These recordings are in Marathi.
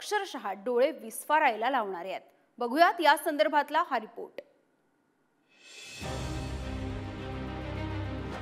अक्षरशः डोळे विस्फारायला लावणारे आहेत। बघूयात या संदर्भातला हा रिपोर्ट।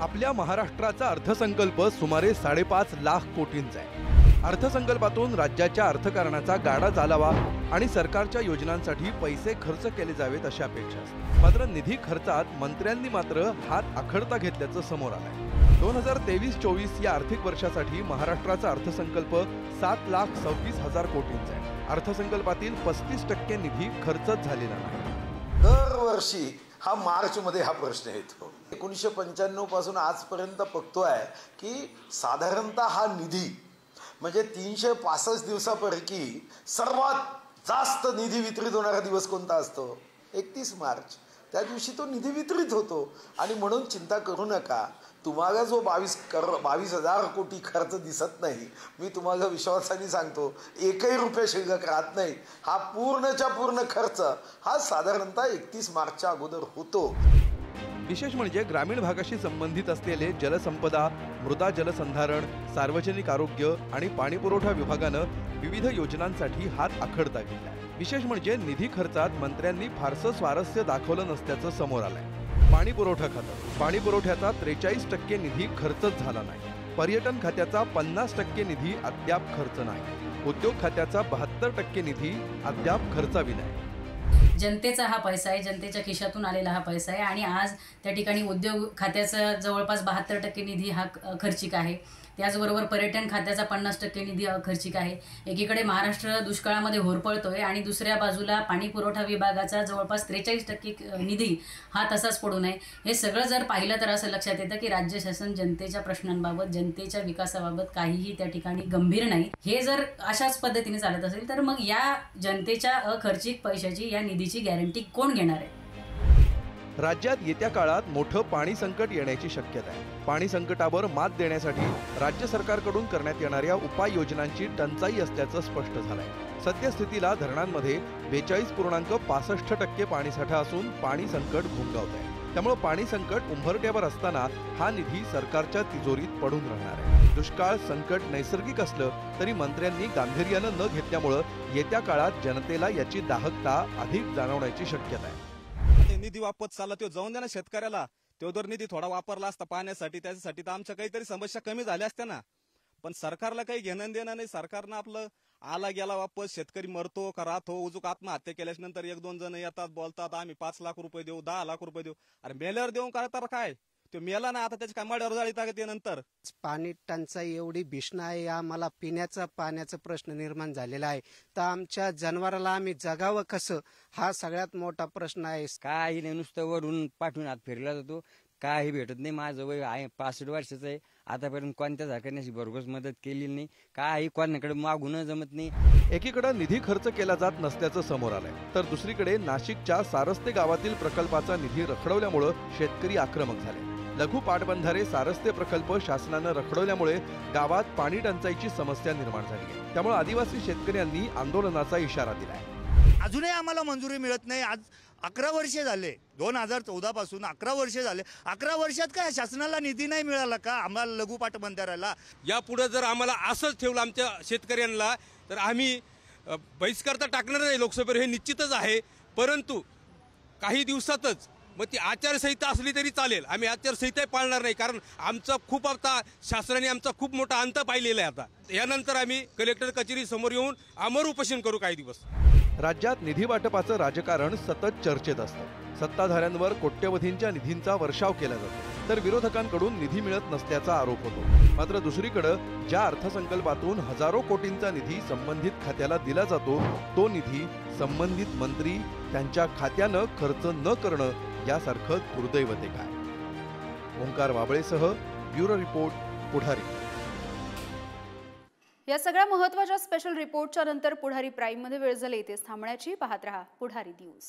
आपल्या महाराष्ट्राचा अर्थसंकल्प सुमारे 5.5 लाख कोटींचा आहे। अर्थसंकल्पातून राज्याच्या अर्थकारणाचा गाडा चालावा आणि सरकारच्या योजनांसाठी पैसे खर्च केले जावेत अशी अपेक्षा असते। मात्र निधी खर्चात मंत्र्यांनी मात्र हात आखडता घेतल्याचं समोर आलंय। 2023-24 या आर्थिक वर्षासाठी महाराष्ट्राचा अर्थसंकल्प 7,26,000 कोटींचा आहे। अर्थसंकल्पातील 35% निधी खर्चच झालेला नाही। दरवर्षी हा मार्च मध्ये हा प्रश्न येतो। 1995 पासून आजपर्यंत बघतोय की साधारणतः हा निधी म्हणजे 365 दिवसापैकी सर्वात जास्त निधी वितरित होणारा दिवस कोणता असतो? 31 मार्च। त्या दिवशी तो निधी वितरित होतो आणि म्हणून चिंता करू नका। तुम्हाला जो 22,000 कोटी खर्च दिसत नाही, मी तुम्हाला विश्वासाने सांगतो 1ही रुपया शिल्लक राहत नाही। हा पूर्णच्या पूर्ण खर्च हा साधारणतः 31 मार्चच्या अगोदर होतो। विशेष म्हणजे ग्रामीण भागाशी संबंधित असलेले जलसंपदा, मृदा जलसंधारण, सार्वजनिक आरोग्य आणि पाणीपुरवठा विभागानं विविध योजनांसाठी हात आखडता घेतला। विशेष म्हणजे निधी खर्चात मंत्र्यांनी फारसं स्वारस्य दाखवलं नसल्याचं समोर आलंय। पाणी पुरवठा खातं, पाणी पुरवठ्याचा 43% निधी खर्चच झाला नाही। पर्यटन खात्याचा 50% निधी अद्याप खर्च नाही। उद्योग खात्याचा 72% निधी अद्याप खर्चाविना आहे। जनतेचा हा पैसा आहे, जनतेच्या खिशातून आलेला हा पैसा आहे आणि आज त्या ठिकाणी उद्योग खात्याचा जवळपास 72% निधी हा खर्चिक आहे। त्याचबरोबर पर्यटन खात्याचा 50% निधी खर्चिक आहे। एकीकडे महाराष्ट्र दुष्काळामध्ये होरपळतोय आणि दुसऱ्या बाजूला पाणी पुरवठा विभागाचा जवळपास 43% निधी हा तसाच पडून आहे। हे सगळं जर पाहिलं तर असं लक्षात येतं की राज्य शासन जनतेच्या प्रश्नांबाबत, जनतेच्या विकासाबाबत काहीही त्या ठिकाणी गंभीर नाही। हे जर अशाच पद्धतीने चालत असेल तर मग या जनतेच्या अखर्चिक पैशाची, या निधीची गॅरंटी कोण घेणार आहे? राज्यात येत्या काळात मोठं पाणी संकट येण्याची शक्यता आहे। पाणी संकटावर मात देण्यासाठी राज्य सरकारकडून करण्यात येणाऱ्या उपाययोजनांची टंचाई असल्याचं स्पष्ट झालंय। सद्यस्थितीला धरणांमध्ये 42.65% पाणीसाठा असून पाणी संकट घोंगावत आहे। त्यामुळे पाणी संकट उंबरठ्यावर असताना हा निधी सरकारच्या तिजोरीत पडून राहणार आहे। दुष्काळ संकट नैसर्गिक असलं तरी मंत्र्यांनी गांभीर्यानं न घेतल्यामुळे येत्या काळात जनतेला याची दाहकता अधिक जाणवण्याची शक्यता आहे। निधी वापस चालला तो जाऊन द्या ना शेतकऱ्याला। तो जर निधी थोडा वापरला असता पाण्यासाठी, त्याच्यासाठी तर आमच्या काहीतरी समस्या कमी झाल्या असत्या ना। पण सरकारला काही घेणं देणं नाही। सरकारनं आपलं आला गेला वापस, शेतकरी मरतो का राहतो, उजूक आत्महत्या केल्यानंतर 1-2 जण येतात बोलतात आम्ही 5 लाख रुपये देऊ, 10 लाख रुपये देऊ। अरे मेल्यावर देऊन काय तर काय, तो मेला ना आता त्याची काय मड्यावर जाळी टाकत नंतर। पाणी टंचाई एवढी भीषण आहे, आम्हाला पिण्याचा पाण्याचा प्रश्न निर्माण झालेला आहे। तर आमच्या जनावराला आम्ही जगावं कसं, हा सगळ्यात मोठा प्रश्न आहे। काही नाही, नुसतं वरून पाठवून हात फिरला जातो, काही भेटत नाही। माझं वय आहे 65 वर्षाचं आहे। आतापर्यंत कोणत्या सरकारने भरघोस मदत केलेली नाही, काही कोणाकडे मागून जमत नाही। एकीकडे निधी खर्च केला जात नसल्याचं समोर आलंय, तर दुसरीकडे नाशिकच्या सारस्ते गावातील प्रकल्पाचा निधी रखडवल्यामुळे शेतकरी आक्रमक झाले। लघु पाटबंधारे सारस्ते प्रकल्प शासनानं रखडवल्यामुळे गावात पाणी टंचाईची समस्या निर्माण झाली आहे। त्यामुळे आदिवासी शेतकऱ्यांनी आंदोलनाचा इशारा दिलाय। अजूनही आम्हाला मंजुरी मिळत नाही। आज 11 वर्षे झाले, 2014 पासून 11 वर्षे झाले। 11 वर्षात काय शासनाला निधी नाही मिळाला का आम्हाला लघु पाटबंधाऱ्याला? यापुढे जर आम्हाला असंच ठेवलं आमच्या शेतकऱ्यांना तर आम्ही बहिष्कार तर टाकणार नाही लोकसभेवर, हे निश्चितच आहे। परंतु काही दिवसातच मग ती आचारसंहिता असली तरी चालेल, आम्ही आचारसंहिता पाळणार नाही। कारण आमचा खूप आता शासनाने आमचा खूप मोठा अंत पाहिलेला आहे। आता यानंतर आम्ही कलेक्टर कचेरी समोर येऊन आमर उपोषण करू काही दिवस। राज्यात निधी वाटपाचं राजकारण सतत चर्चेत असतं। सत्ताधाऱ्यांवर कोट्यवधींच्या निधींचा वर्षाव केला जातो, तर विरोधकांकडून निधी मिळत नसल्याचा आरोप होतो। मात्र दुसरीकडे ज्या अर्थसंकल्पातून हजारो कोटींचा निधी संबंधित खात्याला दिला जातो, तो निधी संबंधित मंत्री त्यांच्या खात्यानं खर्च न करणं यासारखं दुर्दैव ते काय? ओंकार वाबळेसह ब्युरो रिपोर्ट, पुढारी। या सगळ्या महत्त्वाच्या स्पेशल रिपोर्टच्या नंतर पुढारी प्राईम मध्ये वेळ झाली इथेच थांबण्याची। पाहत रहा पुढारी न्यूज।